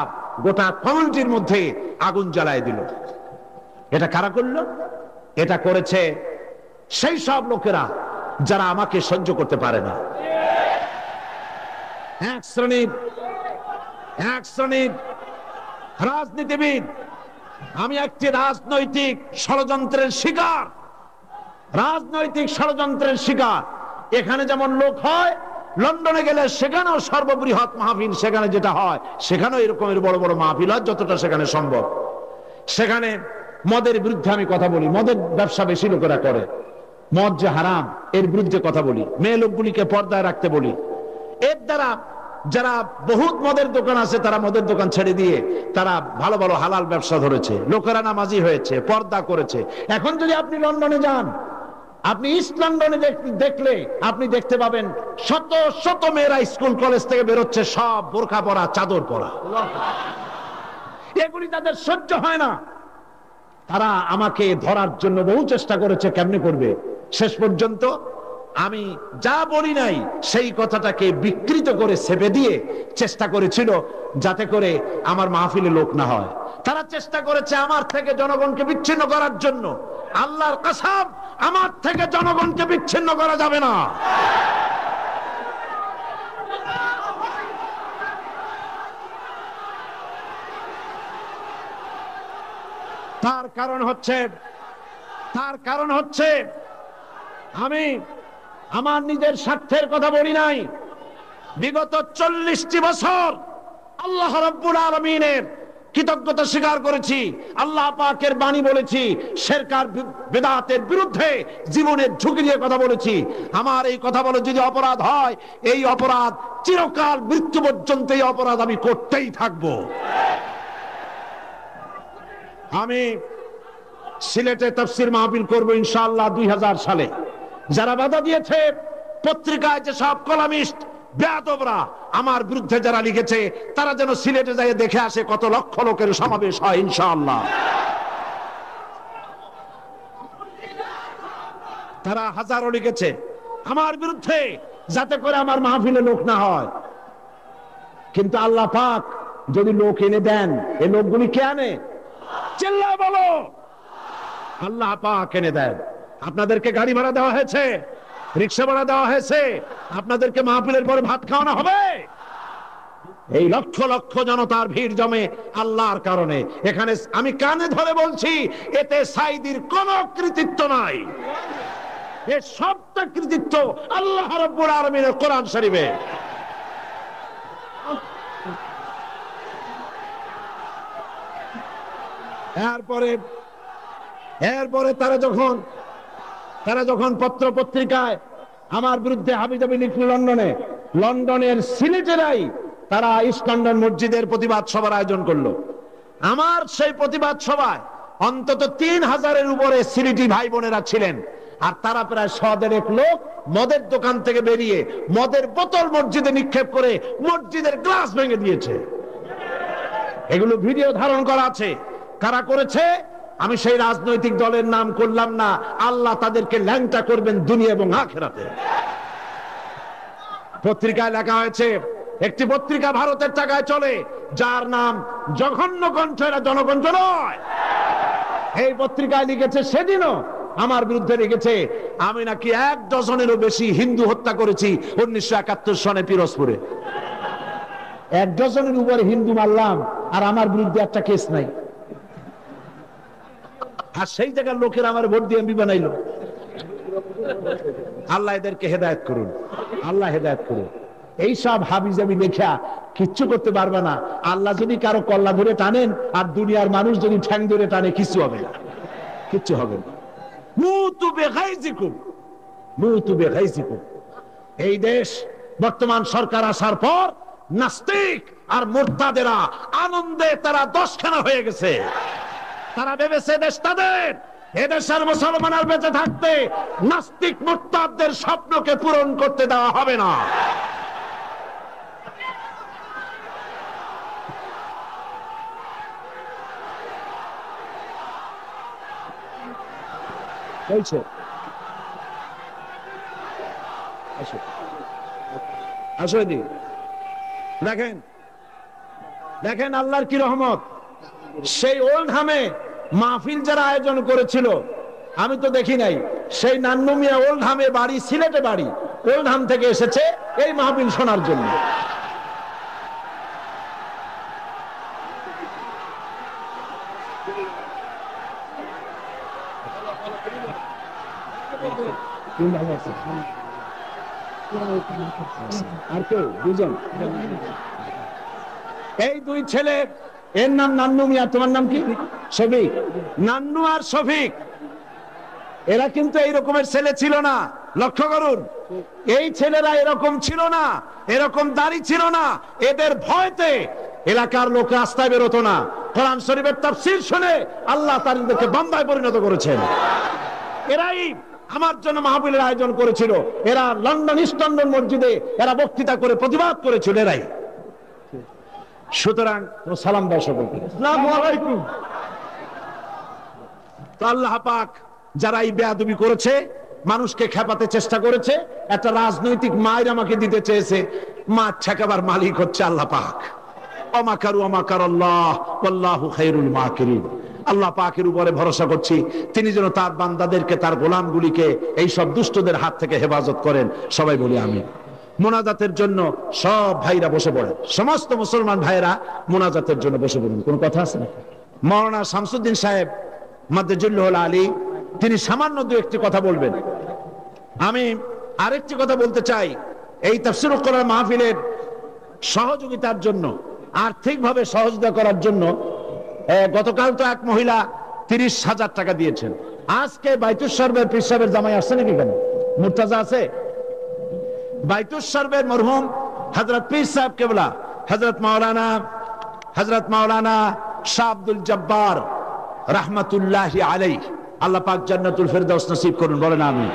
গোটা কমিউনিটির মধ্যে আগুন জ্বালায় দিল। এটা কারা করলো? এটা করেছে সেই সব লোকেরা যারা আমাকে সহ্য করতে পারে না। এক শ্রেণীর রাজনীতিবিদ। আমি একটি রাজনৈতিক ষড়যন্ত্রের শিকার। এখানে যেমন লোক হয়, লন্ডনে গেলে সেখানেও সর্ববৃহৎ মাহফিল, সেখানে যেটা হয় সেখানেও এরকমের বড় বড় মাহফিল হয় যতটা সেখানে সম্ভব। সেখানে মদের বিরুদ্ধে আমি কথা বলি, মদের ব্যবসা বেশি লোকেরা করে, মদ যে হারাম এর বিরুদ্ধে কথা বলি, মেয়ে লোকগুলিকে পর্দায় রাখতে বলি। এর দ্বারা যারা বহুত মদের দোকান আছে তারা মদের দোকান ছেড়ে দিয়ে তারা ভালো ভালো হালাল ব্যবসা ধরেছে, লোকেরা নামাজি হয়েছে, পর্দা করেছে। এখন যদি আপনি লন্ডনে যান, আপনি ইস্ট লন্ডনে দেখলে আপনি দেখতে পাবেন শত শত মেয়েরা স্কুল কলেজ থেকে বেরোচ্ছে, সব বোরকা পরা, চাদর পরা। এগুলি তাদের সহ্য হয় না। তারা আমাকে ধরার জন্য বহু চেষ্টা করেছে, কেমনে করবে। শেষ পর্যন্ত আমি যা বলি নাই সেই কথাটাকে বিকৃত করে ছেপে দিয়ে চেষ্টা করেছিল যাতে করে আমার মাহফিলে লোক না হয়। তারা চেষ্টা করেছে আমার থেকে জনগণকে বিচ্ছিন্ন করার জন্য। আল্লাহর কসম, আমার থেকে জনগণকে বিচ্ছিন্ন করা যাবে না। তার কারণ হচ্ছে আমি আমার নিজের স্বার্থের কথা বলি নাই। বিগত 40টি বছর আল্লাহ রাব্বুল আলামিনের কৃতজ্ঞতা স্বীকার করেছি, আল্লাহ পাকের বাণী বলেছি, শিরকার বিদআতের বিরুদ্ধে জীবনের ঝুঁকি নিয়ে কথা বলেছি। আমার এই কথা বলে যদি অপরাধ হয়, এই অপরাধ চিরকাল, মৃত্যু পর্যন্ত এই অপরাধ আমি করতেই থাকবো। আমি সিলেটে তাফসীর মাহফিল করব ইনশাআল্লাহ 2000 সালে। যারা বাধা দিয়েছে, পত্রিকায় যে সব কলামিস্ট বেয়াদবরা আমার বিরুদ্ধে যারা লিখেছে, তারা যেন সিলেটে যায় দেখে আসে কত লক্ষ লোকের সমাবেশ হয় ইনশাআল্লাহ। তারা হাজারো লিখেছে আমার বিরুদ্ধে যাতে করে আমার মাহফিলে লোক না হয়। কিন্তু আল্লাহ পাক যদি লোক এনে দেন, এই লোকগুলি কে আনে? চিল্লায় বলো, আল্লাহ পাক এনে দেন। আপনাদেরকে গাড়ি ভাড়া দেওয়া হয়েছে, রিক্সা ভাড়া দেওয়া হয়েছে, আপনাদেরকে মাহফিলের পরে ভাত খাওয়ানো হবে। এই লক্ষ লক্ষ জনতার ভিড় জমে আল্লাহর কারণে। এখানে আমি কানে ধরে বলছি, এতে সাইদির কোনো কৃতিত্ব নাই, এর সবটা কৃতিত্ব আল্লাহ রাব্বুল আলামিনের কোরআন শরীফে। এরপরে তারা যখন পত্র পত্রিকায় আমার বিরুদ্ধে হাবিজাবি লিখল, লন্ডনের সিলেটেরাই তারা ইস্ট লন্ডন মসজিদের প্রতিবাদ সভার আয়োজন করলো। আমার সেই প্রতিবাদ সভায় অন্তত 3000-এর উপরে সিলেটি ভাই বোনেরা ছিলেন, আর তারা প্রায় 100-1 লোক মদের দোকান থেকে বেরিয়ে মদের বোতল মসজিদে নিক্ষেপ করে মসজিদের গ্লাস ভেঙে দিয়েছে। এগুলো ভিডিও ধারণ করা আছে। কারা করেছে আমি সেই রাজনৈতিক দলের নাম করলাম না, আল্লাহ তাদেরকে ল্যাংটা করবেন দুনিয়া এবং আখিরাতে। পত্রিকায় লেখা হয়েছে, একটি পত্রিকা ভারতের টাকায় চলে যার নাম জঘন্য কণ্ঠ, এরা জনকণ্ঠ নয়। এই পত্রিকায় লিখেছে, সেদিনও আমার বিরুদ্ধে লিখেছে আমি নাকি 1 ডজনেরও বেশি হিন্দু হত্যা করেছি 1971 সনে পিরোজপুরে। 1 ডজনের উপরে হিন্দু মারলাম, আর আমার বিরুদ্ধে একটা কেস নাই। আর সেই জায়গার লোকের আমার ভোট দিয়ে এমপি বানাইলো। আল্লাহ এদেরকে হেদায়েত করুন, আল্লাহ হেদায়েত করুন। এইসব হাবিজাবি লেখা কিচ্ছু করতে পারবে না। আল্লাহ যদি কারো কল্লা ধরে টানেন আর দুনিয়ার মানুষ যদি ঠ্যাং ধরে টানে, কিছু হবে না, কিচ্ছু হবে না। মুতু বিগাইজিকুম, মুতু বিগাইজিকুম। এই দেশ বর্তমান সরকার আসার পর নাস্তিক আর মুরতাদেরা আনন্দে তারা 10খানা হয়ে গেছে। তারা ভেবেছে দেশ তাদের। এদেশের মুসলমান আর বেঁচে থাকতে নাস্তিক মুরতাদদের স্বপ্নকে পূরণ করতে দেওয়া হবে না। দেখেন দেখেন আল্লাহর কি রহমত। সেই ওল্ডহামে মাহফিল যারা আয়োজন করেছিল, আমি তো দেখি নাই, সেই নান্নু মিয়া ওল্ডহামে বাড়ি, সিলেটে বাড়ি, ওল্ডহাম থেকে এসেছে এই মাহফিল শোনার জন্য। আর কেউ দুজন, এই 2 ছেলে, এর নাম নান্নু মিয়া, তোমার নাম কি? শফিক। নান্নু আর শফিক এরা কিন্তু এই রকমের ছেলে ছিল না। লক্ষ্য করুন, এই ছেলেরা এরকম ছিল না, এরকম দাড়ি ছিল না। এদের ভয়তে এলাকার লোক রাস্তায় বেরোতো না। কোরআন শরীফের তাফসীর শুনে আল্লাহ তাদেরকে বান্দায় পরিণত করেছেন। এরাই আমার জন্য মাহফিলের আয়োজন করেছিল। এরা লন্ডন ইস্ট লন্ডন মসজিদে এরা বক্তৃতা করে প্রতিবাদ করেছিল এরাই। সুতরাং সালাম দাও সকলকে। আসসালামু আলাইকুম। তো আল্লাহ পাক যারা এই বেয়াদবি করেছে, মানুষকে খেপাতে চেষ্টা করেছে, একটা রাজনৈতিক মায়ের আমাকে দিতে চেয়েছে, মা ঠেকাবার মালিক হচ্ছে আল্লাহ পাক। ওমাকারু ওমাকারাল্লাহ ওয়াল্লাহু খায়রুল মাকিরিন। আল্লাহ পাকের উপরে ভরসা করছি, তিনি যেন তার বান্দাদেরকে, তার গোলামগুলিকে এই সব দুষ্টদের হাত থেকে হেফাজত করেন। সবাই বলি আমিন। মোনাজাতের জন্য সব ভাইরা বসে পড়ে, সমস্ত মুসলমান ভাইরা মোনাজাতের জন্য বসে পড়ুন। কোন কথা আছে না? মাওলানা শামসুদ্দিন সাহেব মাদ্দাজুল্লাহুল আলী, তিনি সামান্য 2-1টি কথা বলবেন। আমি আরেকটি কথা বলতে চাই, এই তাফসীরুল কোরআন মাহফিলের সহযোগিতার জন্য, আর্থিকভাবে সহযোগিতা করার জন্য গতকাল তো এক মহিলা 30,000 টাকা দিয়েছেন। আজকে বাইতুস শরবের পীর সাহেবের জামাই আসছে নাকি? কেন মুর্তাজা আছে? বাইতুস শরবের মরহুম হযরত পীর সাহেব কেবলা হযরত মাওলানা শাহ আব্দুল জব্বার রাহমাতুল্লাহি আলাইহি, আল্লাহ পাক জান্নাতুল ফেরদাউস নসিব করুন, বলেন আমিন।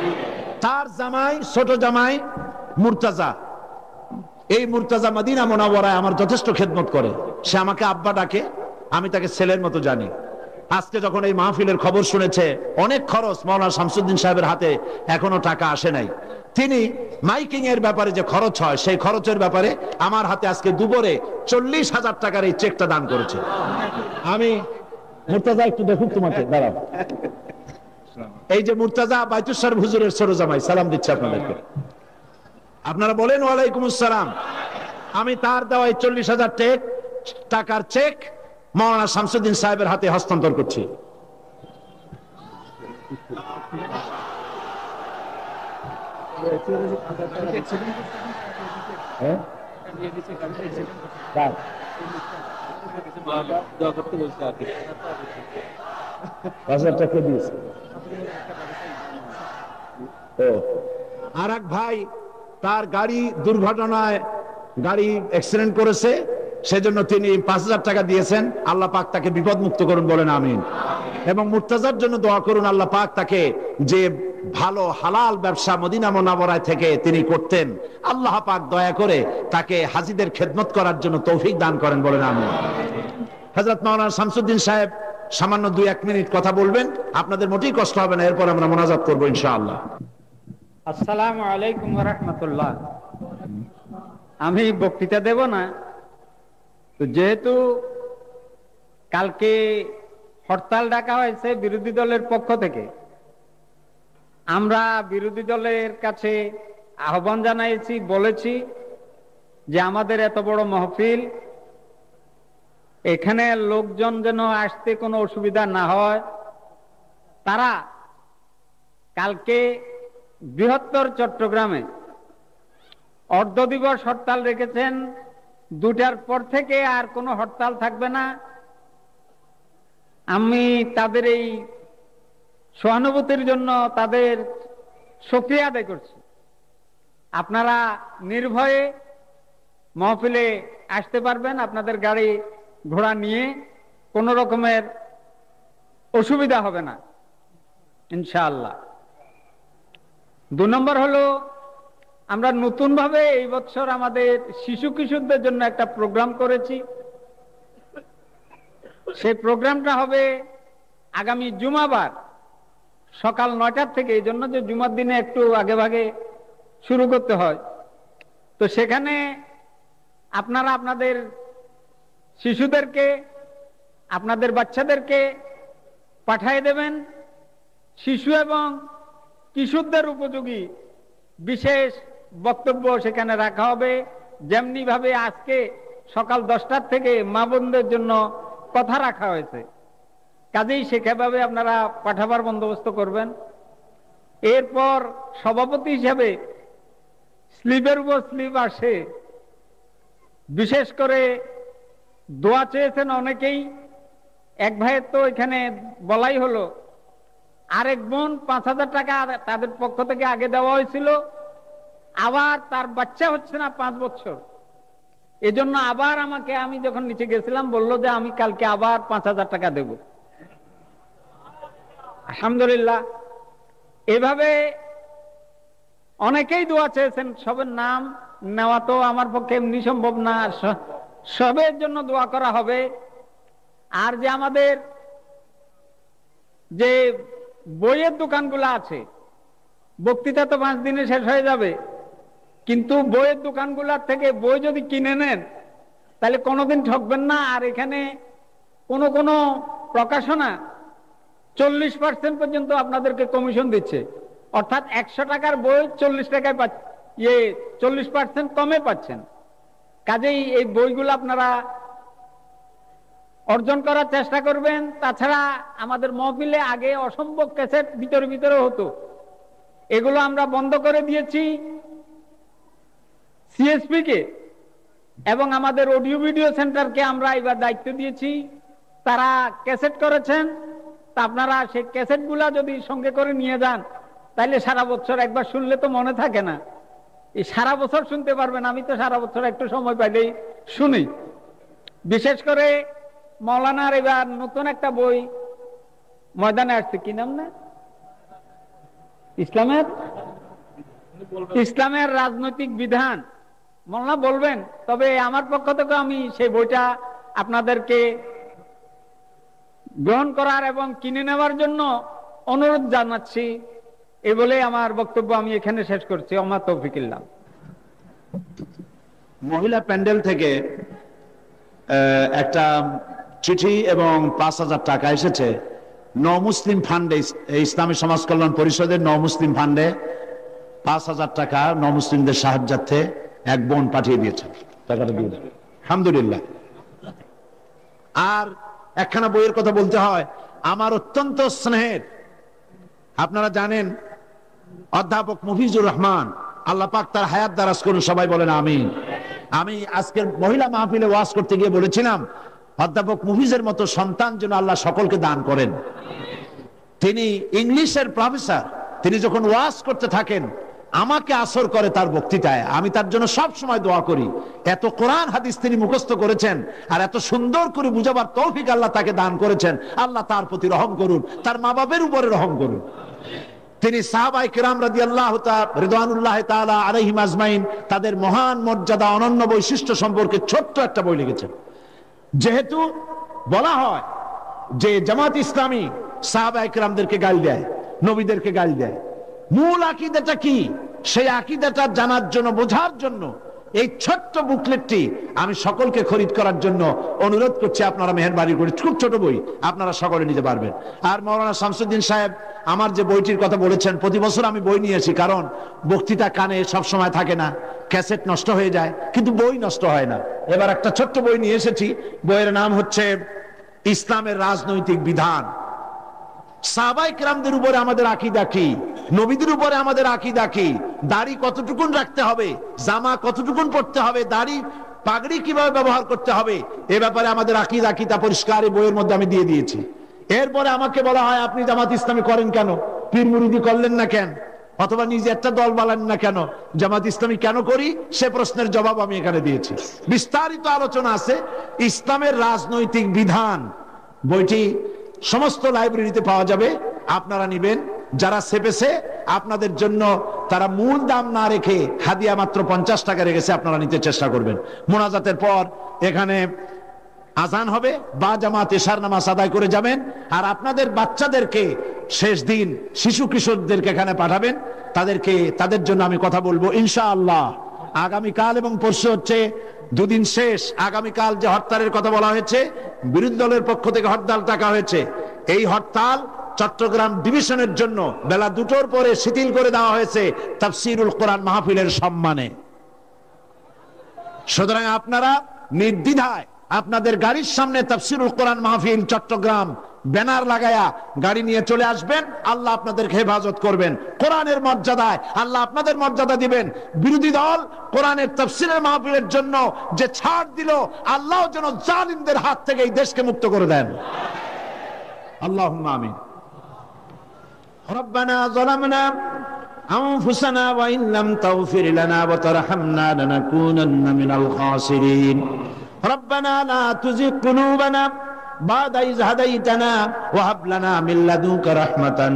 তার জামাই, ছোট জামাই মুর্তাজা, এই মুর্তাজা মদিনা মুনাওয়ারায় আমার যথেষ্ট খেদমত করে। সে আমাকে আব্বা ডাকে, আমি তাকে ছেলের মতো জানি। আজকে যখন এই মাহফিলের খবর শুনেছে, অনেক খরচ মাওলানা শামসুদ্দিন সাহেবের হাতে এখনো টাকা আসে নাই, তিনি মাইকিং এর ব্যাপারে যে খরচ হয়, সেই খরচের ব্যাপারে আমার হাতে আজকে দুপুরে 40,000 টাকার এই চেকটা দান করেছে। আমি মুর্তাজা একটু দেখুক তোমাকে, দাঁড়াও। এই যে মুর্তাজা বাইতুস শরীফ হুজুরের ছোট জামাই, সালাম দিচ্ছে আপনাদেরকে। আপনারা বলেন ওয়ালাইকুম আসসালাম। আমি তার দেওয়া 40,000 টাকার চেক মাওলানা শামসুদ্দিন সাহেবের হাতে হস্তান্তর করছি। আর এক ভাই, তার গাড়ি দুর্ঘটনায় গাড়ি অ্যাক্সিডেন্ট করেছে, সেজন্য তিনি 5,000 টাকা দিয়েছেন। আল্লাহ পাক তাকে বিপদ মুক্ত করুন, বলেন আমিন। এবং মুর্তাজার জন্য দোয়া করুন, আল্লাহ পাক তাকে যে ভালো হালাল ব্যবসা মদিনা মুনাওয়ারায় থেকে তিনি করতেন, আল্লাহ পাক দয়া করে তাকে হাজীদের খেদমত করার জন্য তৌফিক দান করেন, বলেন আমিন। হযরত মাওলানা শামসুদ্দিন সাহেব সামান্য 2-1 মিনিট কথা বলবেন, আপনাদের মোটেই কষ্ট হবে না, এরপর আমরা মোনাজাত করবো ইনশাআল্লাহ। আসসালামু আলাইকুম ওয়া রাহমাতুল্লাহ। আমি বক্তৃতা দেব না, তো যেহেতু কালকে হরতাল ডাকা হয়েছে বিরোধী দলের পক্ষ থেকে, আমরা বিরোধী দলের কাছে আহ্বান জানাইছি, বলেছি যে আমাদের এত বড় মাহফিল, এখানে লোকজন যেন আসতে কোনো অসুবিধা না হয়। তারা কালকে বৃহত্তর চট্টগ্রামে অর্ধ দিবস হরতাল রেখেছেন, 2টার পর থেকে আর কোনো হরতাল থাকবে না। আমি তাদের এই সহানুভূতির জন্য তাদের শুকরিয়া আদায় করছি। আপনারা নির্ভয়ে মাহফিলে আসতে পারবেন, আপনাদের গাড়ি ঘোড়া নিয়ে, কোনো রকমের অসুবিধা হবে না ইনশাআল্লাহ। 2 নম্বর হলো, আমরা নতুন ভাবে এই বছর আমাদের শিশু কিশোরদের জন্য একটা প্রোগ্রাম করেছি। সেই প্রোগ্রামটা হবে আগামী জুমাবার সকাল 9টার থেকে, এই জন্য যে জুমার দিনে একটু আগে ভাগে শুরু করতে হয়। তো সেখানে আপনারা আপনাদের শিশুদেরকে, আপনাদের বাচ্চাদেরকে পাঠিয়ে দেবেন। শিশু এবং কিশোরদের উপযোগী বিশেষ বক্তব্য সেখানে রাখা হবে, যেমনি ভাবে আজকে সকাল 10টার থেকে মা বোনদের জন্য কথা রাখা হয়েছে। কাজেই সেভাবে আপনারা পাঠাবার বন্দোবস্ত করবেন। এরপর সভাপতি হিসাবে স্লিপের উপর স্লিপ আসে, বিশেষ করে দোয়া চেয়েছেন অনেকেই। এক ভাইয়ের তো এখানে বলাই হলো, আরেক বোন 5,000 টাকা তাদের পক্ষ থেকে আগে দেওয়া হয়েছিল, আবার তার বাচ্চা হচ্ছে না 5 বছর, এজন্য আবার আমাকে, আমি যখন নিচে গেছিলাম বললো যে আমি কালকে আবার 5,000 টাকা দেব। আলহামদুলিল্লাহ, এভাবে অনেকেই দোয়া চেয়েছেন। সবের নাম নেওয়া তো আমার পক্ষে এমনি সম্ভব না, সবের জন্য দোয়া করা হবে। আর যে আমাদের যে বইয়ের দোকানগুলো আছে, বক্তৃতা তো 5 দিনে শেষ হয়ে যাবে, কিন্তু বইয়ের দোকানগুলোর থেকে বই যদি কিনে নেন তাহলে কোনোদিন ঠকবেন না। আর এখানে কোন কোন প্রকাশনা 40% পর্যন্ত আপনাদেরকে কমিশন দিচ্ছে, অর্থাৎ 100 টাকার বই 40 টাকায় 40% কমে পাচ্ছেন। কাজেই এই বইগুলো আপনারা অর্জন করার চেষ্টা করবেন। তাছাড়া আমাদের মাহফিলে আগে অসম্ভব ক্যাসেট ভিতরে হতো, এগুলো আমরা বন্ধ করে দিয়েছি। সিএসপি কে এবং আমাদের অডিও ভিডিও সেন্টারকে আমরা এবার দায়িত্ব দিয়েছি, তারা ক্যাসেট করেছেন। তা আপনারা সেই ক্যাসেটগুলা যদি সঙ্গে করে নিয়ে যান তাহলে সারা বছর একবার শুনলে তো মনে থাকে না, এই সারা বছর শুনতে পারবেন। আমি তো সারা বছর একটু সময় পাইলেই শুনি। বিশেষ করে মৌলানার এবার নতুন একটা বই ময়দানে আসছে, কি নাম না, ইসলামের রাজনৈতিক বিধান। মৌলানা বলবেন, তবে আমার পক্ষ থেকে আমি সেই বইটা আপনাদেরকে গ্রহণ করার এবং কিনে নেওয়ার জন্য অনুরোধ জানাচ্ছি। এই বলে আমার বক্তব্য আমি এখানে শেষ করছি। ওমা তৌফিকিল্লাহ। মহিলা প্যান্ডেল থেকে একটা চিঠি এবং 5,000 টাকা এসেছে মুসলিম ফান্ডে, ইসলামী সমাজ কল্যাণ পরিষদের মুসলিম ফান্ডে 5,000 টাকা মুসলিমদের সাহায্যার্থে এক বোন পাঠিয়ে দিয়েছে, টাকাটা দিয়ে দেবে আলহামদুলিল্লাহ। আর একখানা বইয়ের কথা বলতে হয়, আমার অত্যন্ত স্নেহের, আপনারা জানেন অধ্যাপক মুফিজুর রহমান, আল্লাহ পাক তার হায়াত দারাজ করুন, সবাই বলেন আমিন। আমি আজকের মহিলা মাহফিলে ওয়াজ করতে গিয়ে বলেছিলাম, অধ্যাপক মুফিজের মতো সন্তান যেন আল্লাহ সকলকে দান করেন। তিনি ইংলিশের প্রফেসর, তিনি যখন ওয়াজ করতে থাকেন আমাকে আসর করে তার বক্তৃতায়, আমি তার জন্য সব সময় দোয়া করি। এত কোরআন হাদিস তিনি মুখস্থ করেছেন, আর এত সুন্দর করে বুঝাবার তৌফিক আল্লাহ তাকে দান করেছেন। আল্লাহ তার প্রতি রহম করুন, তার মা বাপের উপরে রহম করুন। তিনি সাহাবায়ে কেরাম রাদিয়াল্লাহু তাআলা রিদওয়ানুল্লাহ তাআলা আলাইহিম আজমাইন তাদের মহান মর্যাদা, অনন্য বৈশিষ্ট্য সম্পর্কে ছোট্ট একটা বই লিখেছেন। যেহেতু বলা হয় যে জামাত ইসলামী সাহাবায়ে কেরামদেরকে গালি দেয়, নবীদেরকে গালি দেয়, মূল আকীদাটা কি সেই আকীদাটা জানার জন্য, বোঝার জন্য এই ছোট্ট বুকলেটটি আমি সকলকে খরিদ করার জন্য অনুরোধ করছি। আপনারা মেহেরবানি করে, খুব ছোট বই, আপনারা সকলে নিতে পারবেন। আর মাওলানা শামসুদ্দিন সাহেব আমার যে বইটির কথা বলেছেন, প্রতি বছর আমি বই নিয়েছি, কারণ বক্তৃতা কানে সব সময় থাকে না, ক্যাসেট নষ্ট হয়ে যায়, কিন্তু বই নষ্ট হয় না। এবার একটা ছোট্ট বই নিয়ে এসেছি, বইয়ের নাম হচ্ছে ইসলামের রাজনৈতিক বিধান। সাহাবায়ে কেরামদের উপরে আমাদের আকীদা কি, নবীদের উপরে আমাদের আকীদা কি, দাড়ি কতটুকুন রাখতে হবে, জামা কতটুকুন পড়তে হবে, দাড়ি পাগড়ি কিভাবে ব্যবহার করতে হবে, এ ব্যাপারে আমাদের আকীদা কি তা পরিষ্কার এই বইয়ের মধ্যে আমি দিয়ে দিয়েছি। এরপরে আমাকে বলা হয়, আপনি জামাত ইসলামী করেন কেন, পীর মুরিদি করলেন না কেন, অথবা নিজে একটা দল বানান না কেন, জামাত ইসলামী কেন করি, সে প্রশ্নের জবাব আমি এখানে দিয়েছি। বিস্তারিত আলোচনা আছে। ইসলামের রাজনৈতিক বিধান বইটি সমস্ত লাইব্রেরিতে পাওয়া যাবে, আপনারা নিবেন। যারা সেপেছে আপনাদের জন্য তারা মূল দাম না রেখে হাদিয়া মাত্র 50 টাকা রেখেছে, আপনারা নিতে চেষ্টা করবেন। মোনাজাতের পর এখানে আজান হবে, বা জামাত এশার নামাজ আদায় করে যাবেন। আর আপনাদের বাচ্চাদেরকে শেষ দিন শিশু কিশোরদেরকে এখানে পাঠাবেন, তাদের জন্য আমি কথা বলবো ইনশাআল্লাহ। আগামীকাল এবং পরশু হচ্ছে দুদিন শেষ। আগামীকাল যে হরতালের কথা বলা হয়েছে, বিরোধী দলের পক্ষ থেকে হরতাল ডাকা হয়েছে, এই হরতাল চট্টগ্রাম ডিভিশনের জন্য বেলা 2টোর পরে শিথিল করে দেওয়া হয়েছে তাফসীরুল কোরআন মাহফিলের সম্মানে। সুতরাং আপনারা নির্দ্বিধায় আপনাদের গাড়ির সামনে তাফসীরুল কোরআন মাহফিল চট্টগ্রাম ব্যানার লাগায়া গাড়ি নিয়ে চলে আসবেন। আল্লাহ আপনাদেরকে হেফাজত করবেন, কোরআনের মর্যাদায় আল্লাহ আপনাদের মর্যাদা দিবেন। বিরোধী দল কোরআনের তাফসীরের মাহফিলের জন্য যে ছাড় দিল, আল্লাহ যেন জালিমদের হাত থেকে এই দেশকে মুক্ত করে দেন। আল্লাহুম্মা আমিন। রব্বানা যালামনা আনফুসানা ওয়া ইন লাম তাগফির লানা ওয়া তারহামনা লানাকুনান্না মিনাল খাসিরিন। রব্বানা লা তুযিগ কুলুবানা বা'দা ইয হাদাইতানা ওয়া হাব লানা মিন লাদুনকা রাহমাতান